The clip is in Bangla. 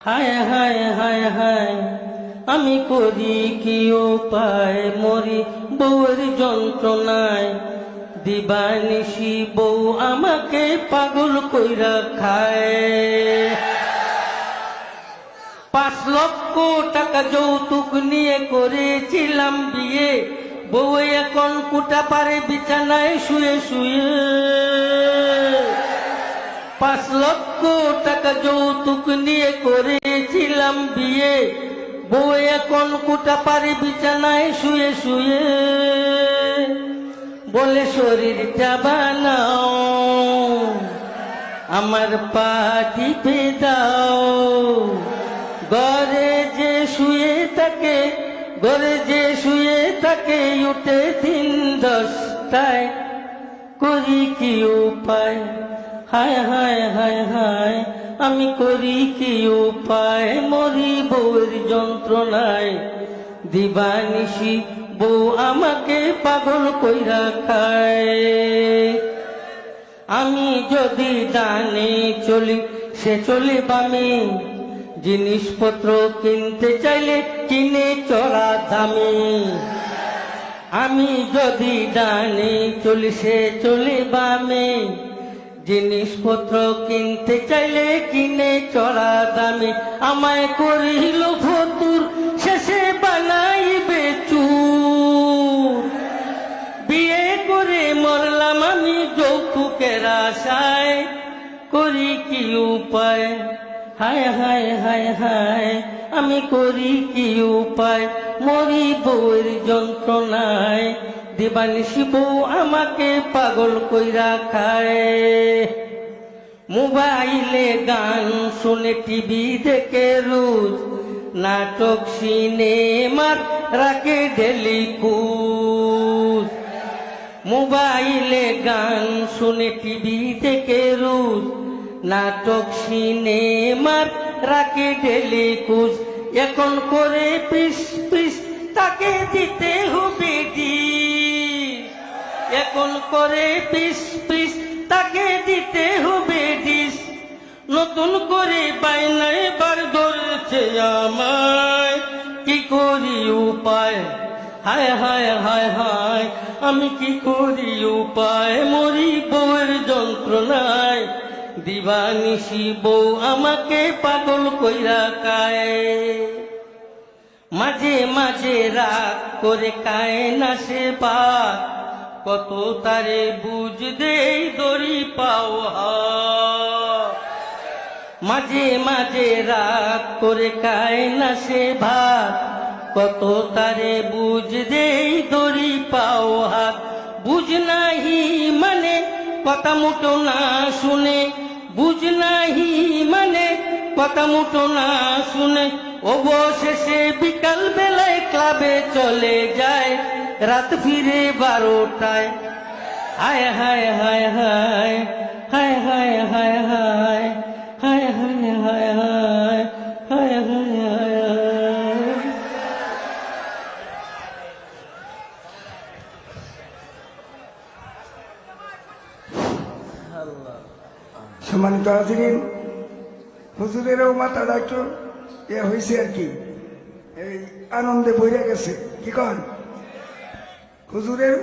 হায় হায় হায় হায় আমি করি কি উপায় মরি বউয়ের যন্ত্রণায় দিবানিশি বউ আমাকে পাগল কইরা খায়। 5 লক্ষ টাকা যৌতুক নিয়ে করেছিলাম বিয়ে, বউ এখন কুটা পারে বিছানায় শুয়ে শুয়ে। 5 লক্ষ টাকা যৌতুক নিয়ে করেছিলাম বিয়ে, বউ এখন কুটা পারে বিছানায় শুয়ে শুয়ে। বলে শরীরটা বানাও আমার পা টিপে দাও, ঘরে যে শুয়ে থাকে উঠে 10টায় করি কি উপায়। হায় হায় হায় হায় আমি করি কি উপায় মরি বউয়ের যন্ত্রণায় দিবানিশি বউ আমাকে পাগল কইরা খায়। আমি যদি ডানে চলি সে চলে বামে, জিনিসপত্র কিনতে চাইলে কিনে চড়া দামে। আমি যদি ডানে চলি সে চলে বামে, জিনিসপত্র কিনতে চাইলে কিনে চড়া দামে। আমায় করিল ফতুর শেষে বানাইবে চুর, বিয়ে করে মরলাম আমি যৌতুকের আশায় করি কি উপায়। হায় হায় হায় হায় আমি করি কি উপায় মরি বউয়ের যন্ত্রণায় দিবানিশি বউ আমাকে পাগল কইরা খায়। মোবাইলে গান শুনে টিভি দেখে রোজ, নাটক সিনেমার রাখে ডেলি কুজ। মোবাইলে গান শুনে টিভি দেখে রোজ, নাটক সিনেমার রাখে ডেলি কুজ। এখন করে পিস পিস তাকে দিতে হবে ডিশ, এখন করে পিস পিস তাকে দিতে হবে ডিশ। নতুন করে বাইনা এবার ধরেছে আমায় কি করি উপায়। হায় হায় হায় হায় আমি কি করি উপায় মরি বউয়ের যন্ত্রণায় দিবানিশি বউ আমাকে পাগল কইরা খায়। মাঝে মাঝে রাগ করে খায় না সে ভাত, কত তারে বুঝ দেই দড়ি পাওয়া। মাঝে মাঝে রাগ করে খায় না সে ভাত, কত তারে বুঝ দেই দড়ি পাওয়া। বুঝ নাহি মানে কথা মুটো না শুনে, বুঝ নাহি মানে কথা মুটো না শুনে। অবশেষে বিকাল বেলায় ক্লাবে চলে যায়, রাত ফিরে 12টায়। হায় হায় হায় হায় হায় হায় হায় হায় হায় হায় হায় হায় হায় হায় হায়। সম্মানিত হাজিরিন, হুজুরেরও মাথাটা একটু হয়েছে আর কি, এই আনন্দে বইরা গেছে। কি কন হুজুরের